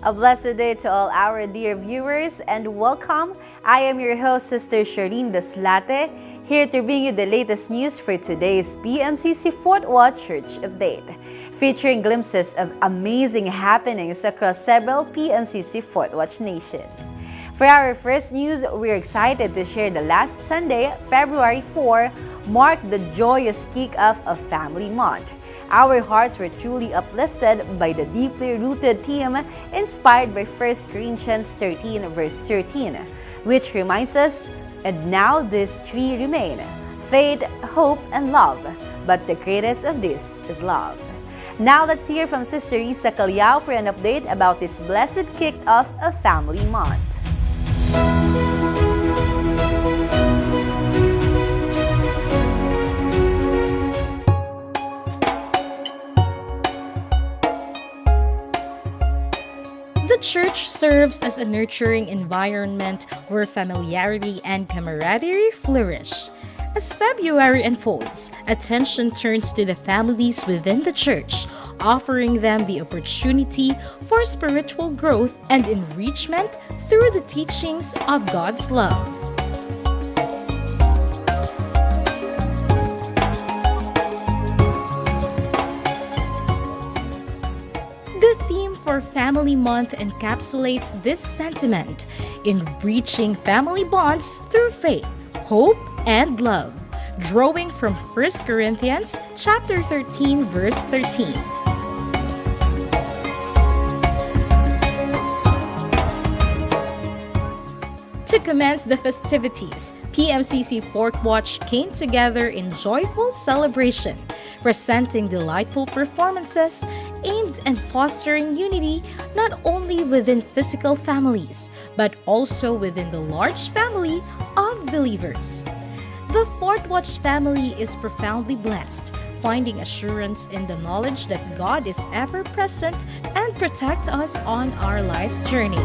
A blessed day to all our dear viewers and welcome. I am your host, Sister Charlene Deslate, here to bring you the latest news for today's PMCC Fourth Watch Church Update, featuring glimpses of amazing happenings across several PMCC Fourth Watch Nation. For our first news, we're excited to share the last Sunday, February 4, marked the joyous kick-off of Family Month. Our hearts were truly uplifted by the deeply rooted theme inspired by 1 Corinthians 13 verse 13, which reminds us, "And now these three remain, faith, hope, and love, but the greatest of these is love." Now let's hear from Sister Risa Calyao for an update about this blessed kick-off of Family Month. The church serves as a nurturing environment where familiarity and camaraderie flourish. As February unfolds, attention turns to the families within the church, offering them the opportunity for spiritual growth and enrichment through the teachings of God's love. The theme for Family Month encapsulates this sentiment, enriching family bonds through faith, hope, and love, drawing from 1 Corinthians chapter 13, verse 13. To commence the festivities, PMCC Fourth Watch came together in joyful celebration, presenting delightful performances aimed at fostering unity not only within physical families, but also within the large family of believers. The Fourth Watch family is profoundly blessed, finding assurance in the knowledge that God is ever present and protects us on our life's journey.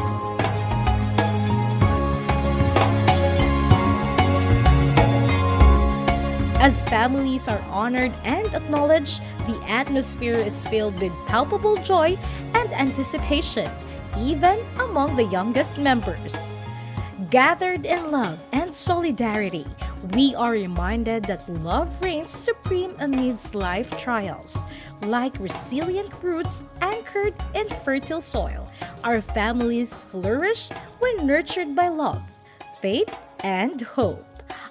As families are honored and acknowledged, the atmosphere is filled with palpable joy and anticipation, even among the youngest members. Gathered in love and solidarity, we are reminded that love reigns supreme amidst life trials. Like resilient roots anchored in fertile soil, our families flourish when nurtured by love, faith, and hope.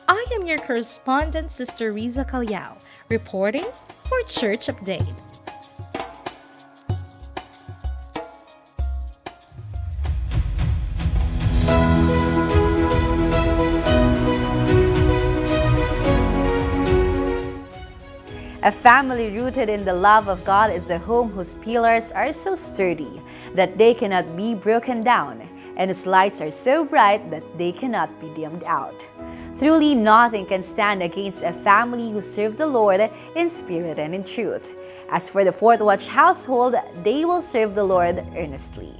I am your correspondent, Sister Risa Calyao, reporting for Church Update. A family rooted in the love of God is a home whose pillars are so sturdy that they cannot be broken down, and whose lights are so bright that they cannot be dimmed out. Truly, nothing can stand against a family who serve the Lord in spirit and in truth. As for the Fourth Watch household, they will serve the Lord earnestly.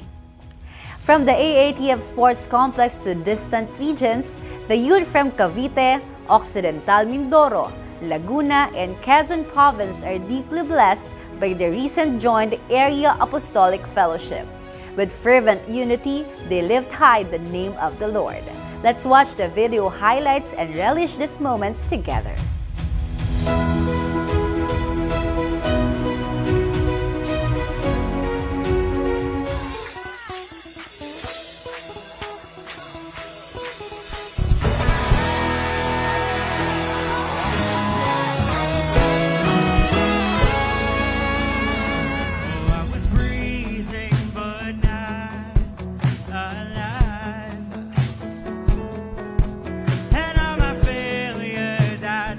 From the AATF Sports Complex to distant regions, the youth from Cavite, Occidental Mindoro, Laguna, and Quezon Province are deeply blessed by the recent joined Area Apostolic Fellowship. With fervent unity, they lift high the name of the Lord. Let's watch the video highlights and relish these moments together. And all my failures I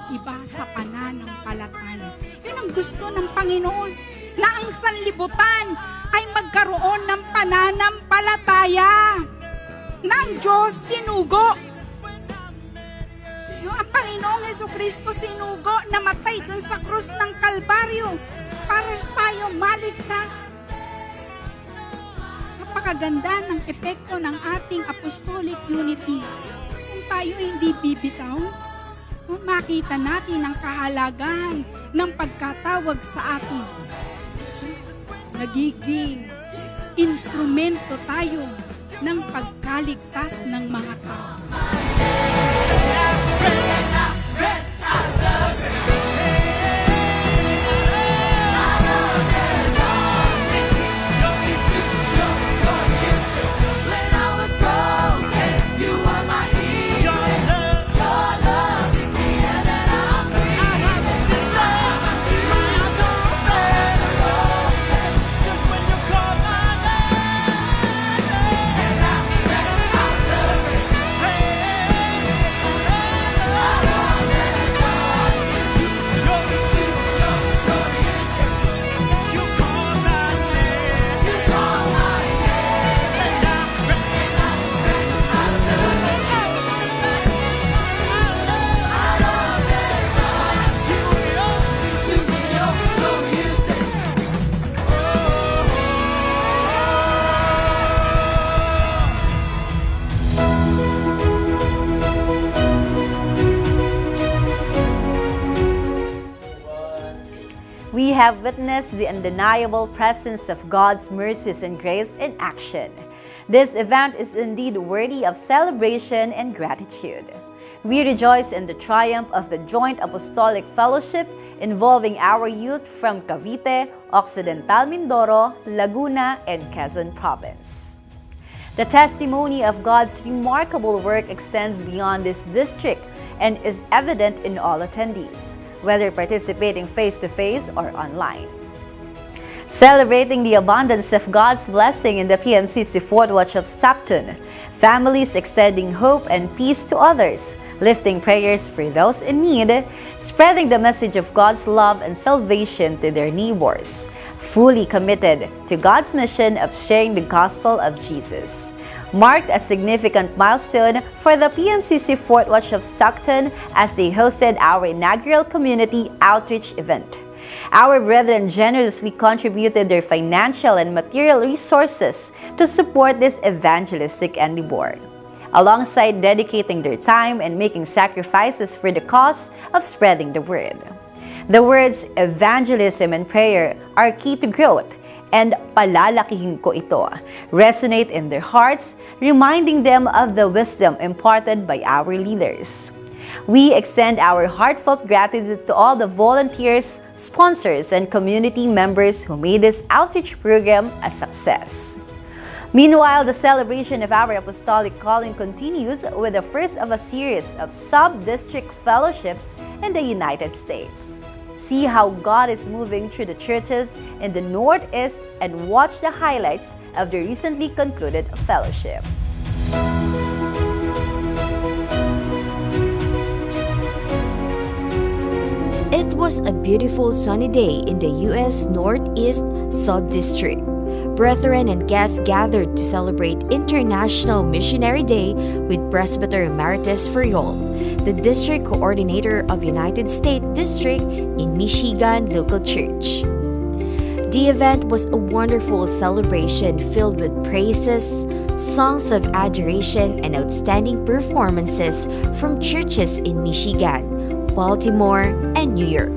pag-iba sa pananampalataya. Yun ang gusto ng Panginoon, na ang sanlibutan ay magkaroon ng pananampalataya na ang Diyos sinugo. No, ang Panginoong Jesucristo sinugo, namatay dun sa krus ng Kalbaryo para tayo maligtas. Napakaganda ng epekto ng ating apostolic unity. Kung tayo hindi bibitaw, makita natin ang kahalagahan ng pagkatawag sa atin. Nagiging instrumento tayo ng pagkaligtas ng mga tao. We have witnessed the undeniable presence of God's mercies and grace in action. This event is indeed worthy of celebration and gratitude. We rejoice in the triumph of the Joint Apostolic Fellowship involving our youth from Cavite, Occidental Mindoro, Laguna, and Quezon Province. The testimony of God's remarkable work extends beyond this district and is evident in all attendees, whether participating face-to-face or online. Celebrating the abundance of God's blessing in the PMCC Fort Watch of Stockton, families extending hope and peace to others, lifting prayers for those in need, spreading the message of God's love and salvation to their neighbors, fully committed to God's mission of sharing the gospel of Jesus, marked a significant milestone for the PMCC Fort Watch of Stockton as they hosted our inaugural community outreach event. Our brethren generously contributed their financial and material resources to support this evangelistic endeavor, alongside dedicating their time and making sacrifices for the cause of spreading the word. The words evangelism and prayer are key to growth, and palalakihin ko ito resonate in their hearts, reminding them of the wisdom imparted by our leaders. We extend our heartfelt gratitude to all the volunteers, sponsors, and community members who made this outreach program a success. Meanwhile, the celebration of our apostolic calling continues with the first of a series of sub-district fellowships in the United States. See how God is moving through the churches in the Northeast and watch the highlights of the recently concluded fellowship. It was a beautiful sunny day in the U.S. Northeast Sub-District. Brethren and guests gathered to celebrate International Missionary Day with Presbyter Emeritus Furiol, the District Coordinator of United States District in Michigan Local Church. The event was a wonderful celebration filled with praises, songs of adoration, and outstanding performances from churches in Michigan, Baltimore, and New York.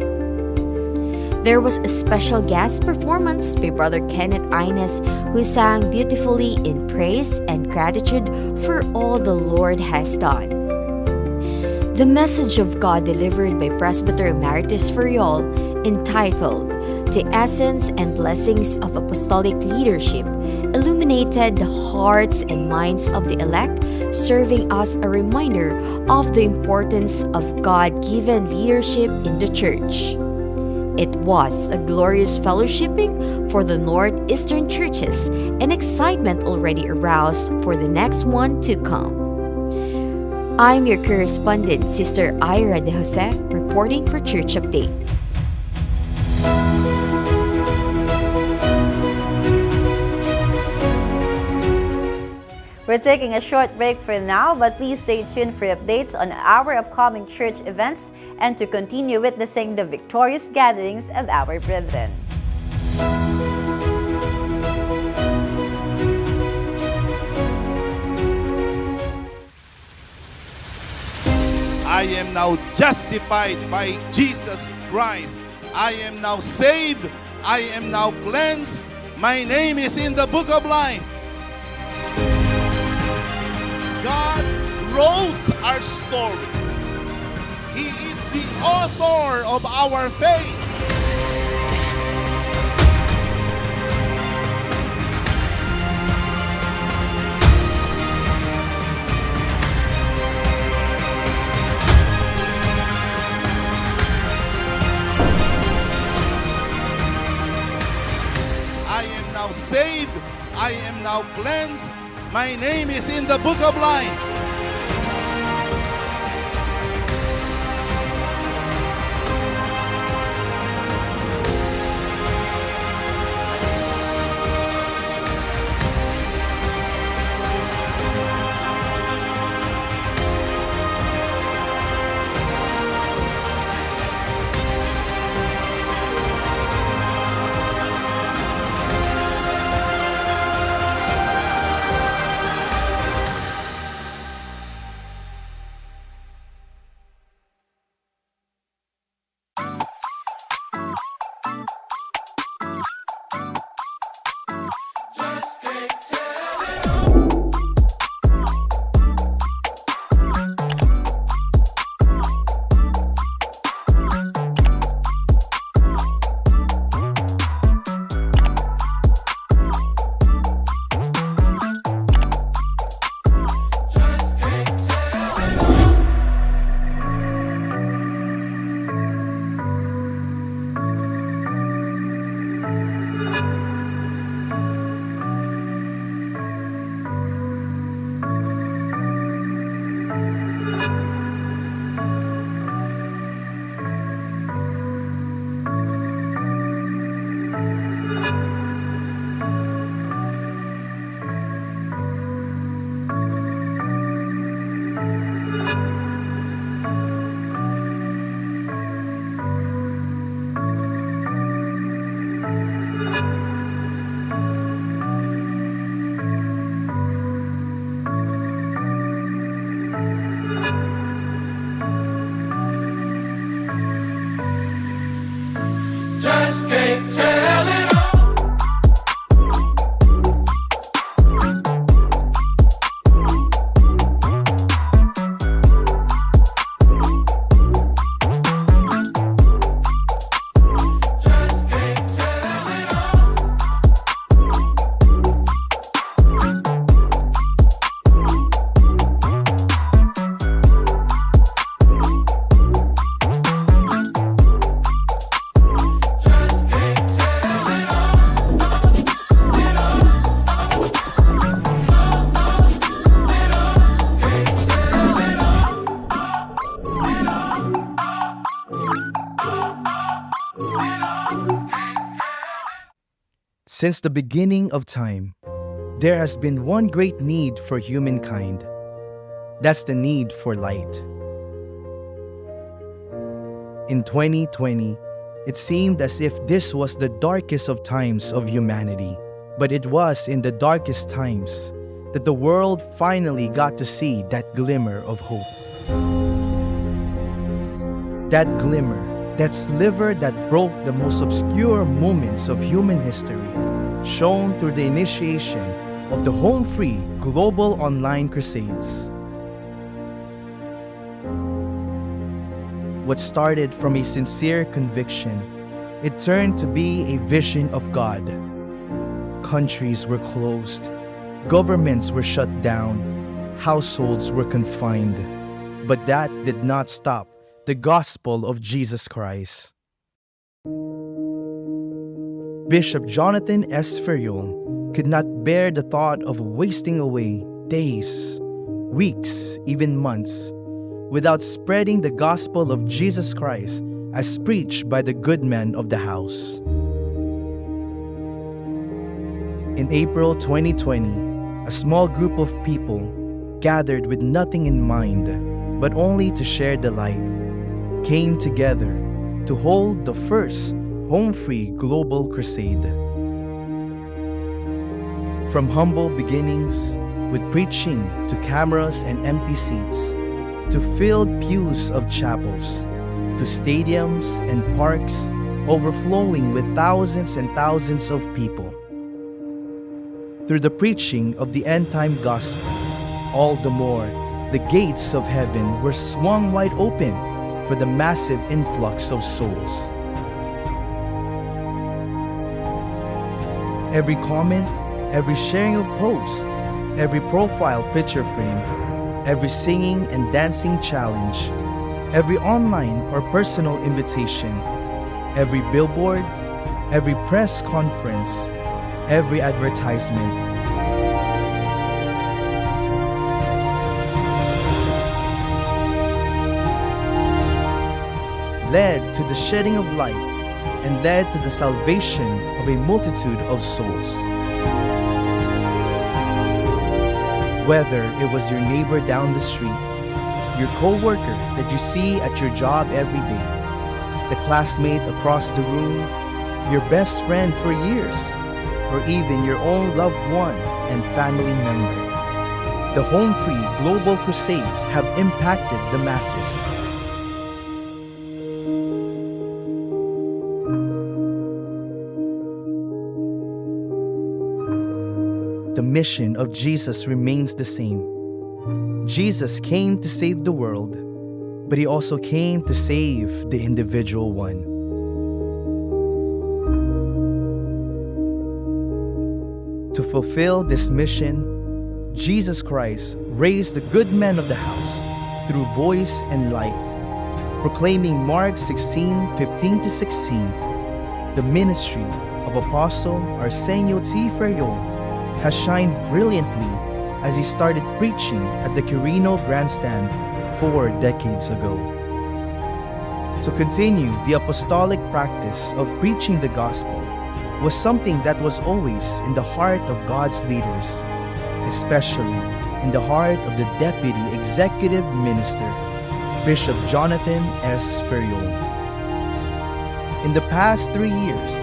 There was a special guest performance by Brother Kenneth Ines, who sang beautifully in praise and gratitude for all the Lord has done. The message of God delivered by Presbyter Emeritus Furiol, entitled The Essence and Blessings of Apostolic Leadership, illuminated the hearts and minds of the elect, serving as a reminder of the importance of God-given leadership in the church. It was a glorious fellowshipping for the Northeastern churches and excitement already aroused for the next one to come. I'm your correspondent, Sister Ira De Jose, reporting for Church Update. We're taking a short break for now, but please stay tuned for updates on our upcoming church events and to continue witnessing the victorious gatherings of our brethren. I am now justified by Jesus Christ. I am now saved. I am now cleansed. My name is in the book of life. God wrote our story. He is the author of our faith. I am now saved. I am now cleansed. My name is in the book of life. Since the beginning of time, there has been one great need for humankind. That's the need for light. In 2020, it seemed as if this was the darkest of times of humanity. But it was in the darkest times that the world finally got to see that glimmer of hope. That glimmer, that sliver that broke the most obscure moments of human history, shone through the initiation of the Home Free Global Online Crusades. What started from a sincere conviction, it turned to be a vision of God. Countries were closed, governments were shut down, households were confined. But that did not stop the gospel of Jesus Christ. Bishop Jonathan S. Ferriol could not bear the thought of wasting away days, weeks, even months, without spreading the gospel of Jesus Christ as preached by the good men of the house. In April 2020, a small group of people gathered with nothing in mind but only to share the light, came together to hold the first home-free global crusade. From humble beginnings with preaching to cameras and empty seats, to filled pews of chapels, to stadiums and parks overflowing with thousands and thousands of people. Through the preaching of the end-time gospel, all the more, the gates of heaven were swung wide open for the massive influx of souls. Every comment, every sharing of posts, every profile picture frame, every singing and dancing challenge, every online or personal invitation, every billboard, every press conference, every advertisement, led to the shedding of light and led to the salvation of a multitude of souls. Whether it was your neighbor down the street, your co-worker that you see at your job every day, the classmate across the room, your best friend for years, or even your own loved one and family member, the Home Free Global Crusades have impacted the masses. The mission of Jesus remains the same. Jesus came to save the world, but he also came to save the individual one. To fulfill this mission, Jesus Christ raised the good men of the house through voice and light, proclaiming Mark 16:15-16, the ministry of Apostle Arsenio T. Ferriol has shined brilliantly as he started preaching at the Quirino Grandstand 4 decades ago. To continue the apostolic practice of preaching the gospel was something that was always in the heart of God's leaders, especially in the heart of the Deputy Executive Minister, Bishop Jonathan S. Ferriol. In the past 3 years,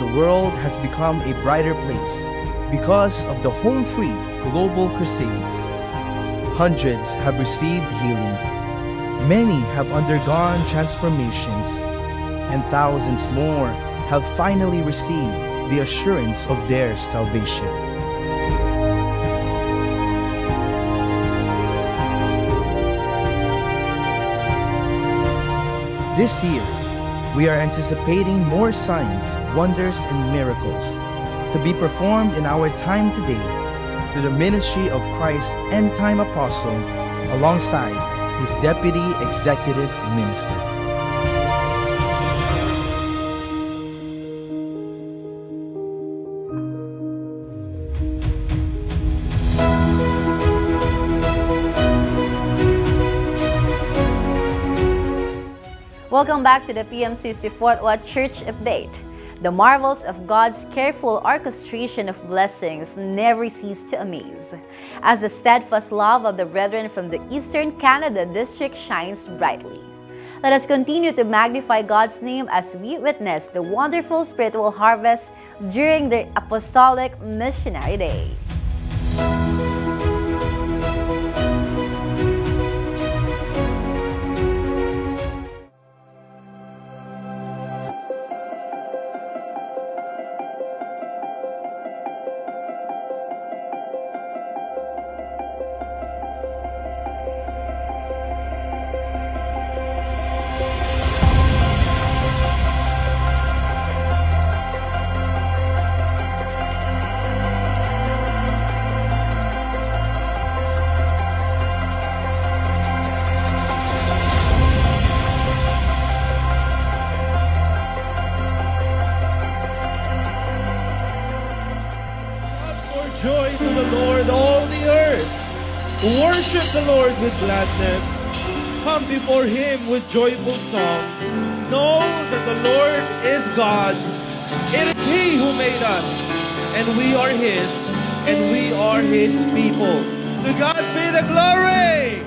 the world has become a brighter place because of the Home Free Global Crusades. Hundreds have received healing, many have undergone transformations, and thousands more have finally received the assurance of their salvation. This year, we are anticipating more signs, wonders, and miracles to be performed in our time today through the ministry of Christ's end-time apostle alongside his Deputy Executive Minister. Welcome back to the PMCC Fort Worth Church Update. The marvels of God's careful orchestration of blessings never cease to amaze, as the steadfast love of the brethren from the Eastern Canada District shines brightly. Let us continue to magnify God's name as we witness the wonderful spiritual harvest during the Apostolic Missionary Day. Joy to the Lord, all the earth. Worship the Lord with gladness. Come before Him with joyful songs. Know that the Lord is God. It is He who made us, and we are His, and we are His people. To God be the glory!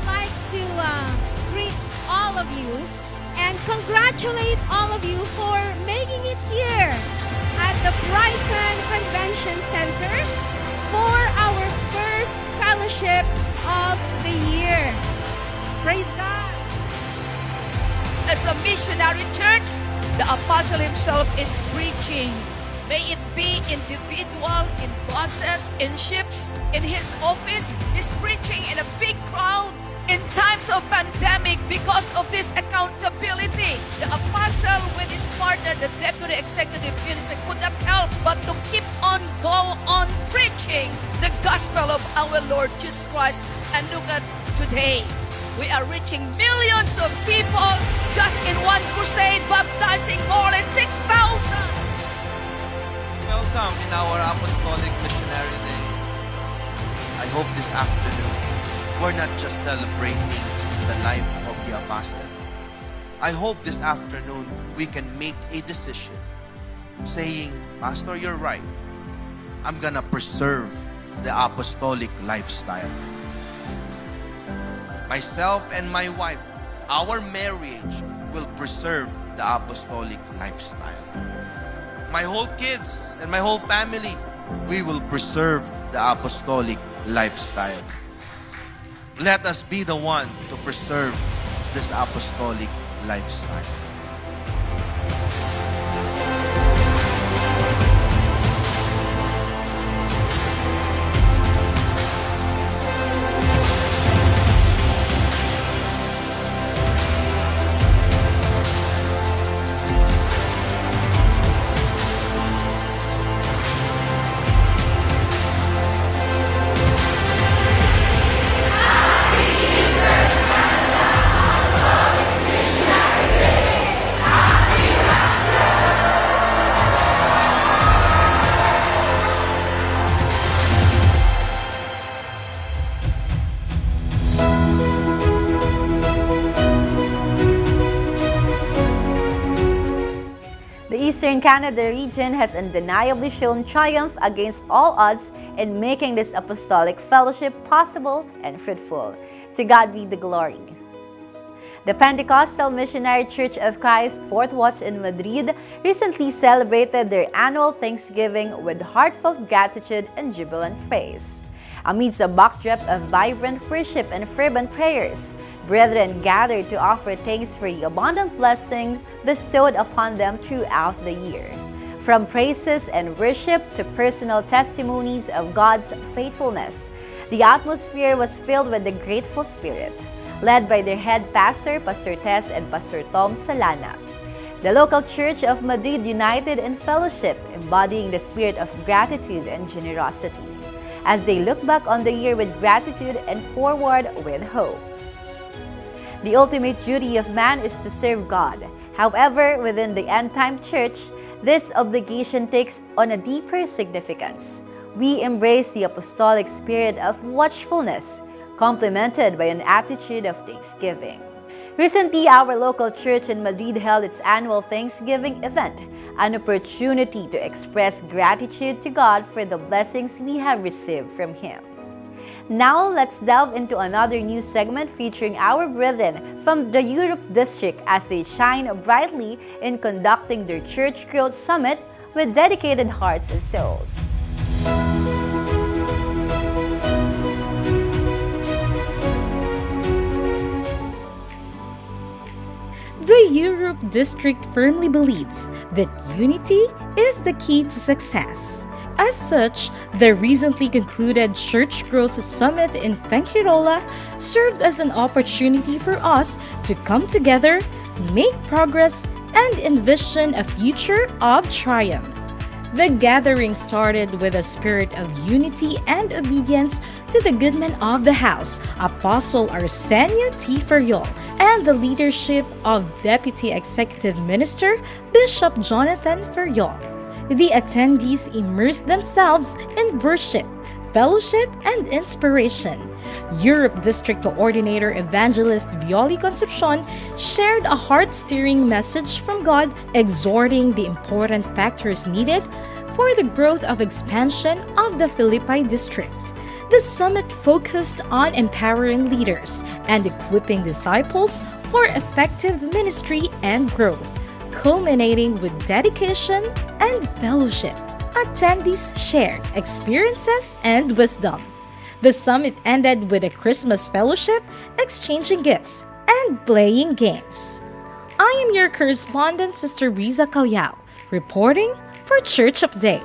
Like to greet all of you and congratulate all of you for making it here at the Brighton Convention Center for our first fellowship of the year. Praise God. As a missionary church, the apostle himself is preaching. May it be individual, in buses, in ships, in his office. He's preaching in a big crowd in times of pandemic because of this accountability. The apostle with his partner, the deputy executive minister, could not help but to keep on go on preaching the gospel of our Lord Jesus Christ. And look at today. We are reaching millions of people just in one crusade, baptizing more than 6,000. Welcome in our Apostolic Missionary Day. I hope this afternoon, we're not just celebrating the life of the apostle. I hope this afternoon, we can make a decision saying, Pastor, you're right. I'm gonna preserve the apostolic lifestyle. Myself and my wife, our marriage will preserve the apostolic lifestyle. My whole kids and my whole family, we will preserve the apostolic lifestyle. Let us be the one to preserve this apostolic lifestyle. The Eastern Canada region has undeniably shown triumph against all odds in making this apostolic fellowship possible and fruitful. To God be the glory. The Pentecostal Missionary Church of Christ Fourth Watch in Madrid recently celebrated their annual Thanksgiving with heartfelt gratitude and jubilant praise. Amidst a backdrop of vibrant worship and fervent prayers, brethren gathered to offer thanks for the abundant blessings bestowed upon them throughout the year. From praises and worship to personal testimonies of God's faithfulness, the atmosphere was filled with the grateful spirit, led by their head pastor, Pastor Tess and Pastor Tom Salana. The local church of Madrid united in fellowship, embodying the spirit of gratitude and generosity, as they look back on the year with gratitude and forward with hope. The ultimate duty of man is to serve God. However, within the end-time church, this obligation takes on a deeper significance. We embrace the apostolic spirit of watchfulness, complemented by an attitude of thanksgiving. Recently, our local church in Madrid held its annual Thanksgiving event, an opportunity to express gratitude to God for the blessings we have received from Him. Now, let's delve into another news segment featuring our brethren from the Europe District as they shine brightly in conducting their Church Growth Summit with dedicated hearts and souls. The Europe District firmly believes that unity is the key to success. As such, the recently concluded Church Growth Summit in Fuengirola served as an opportunity for us to come together, make progress, and envision a future of triumph. The gathering started with a spirit of unity and obedience to the good man of the house, Apostle Arsenio T. Ferriol, and the leadership of Deputy Executive Minister Bishop Jonathan Ferriol. The attendees immersed themselves in worship, fellowship, and inspiration. Europe District Coordinator Evangelist Violi Concepcion shared a heart-stirring message from God, exhorting the important factors needed for the growth of expansion of the Philippi District. The summit focused on empowering leaders and equipping disciples for effective ministry and growth, culminating with dedication and fellowship. Attendees shared experiences and wisdom. The summit ended with a Christmas fellowship, exchanging gifts, and playing games. I am your correspondent, Sister Riza Calyao, reporting for Church Update.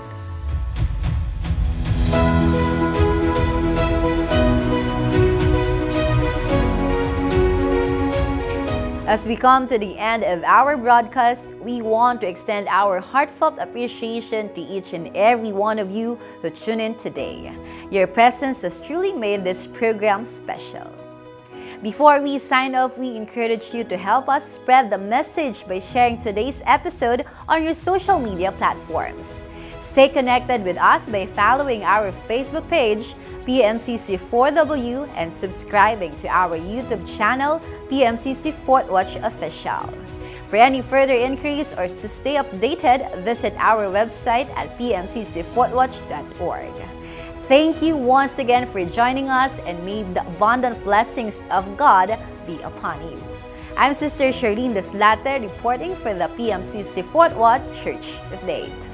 As we come to the end of our broadcast, we want to extend our heartfelt appreciation to each and every one of you who tune in today. Your presence has truly made this program special. Before we sign off, we encourage you to help us spread the message by sharing today's episode on your social media platforms. Stay connected with us by following our Facebook page, PMCC4W, and subscribing to our YouTube channel, PMCC Fort Watch Official. For any further inquiries or to stay updated, visit our website at pmccfortwatch.org. Thank you once again for joining us, and may the abundant blessings of God be upon you. I'm Sister Charlene Deslate, reporting for the PMCC Fort Watch Church Update.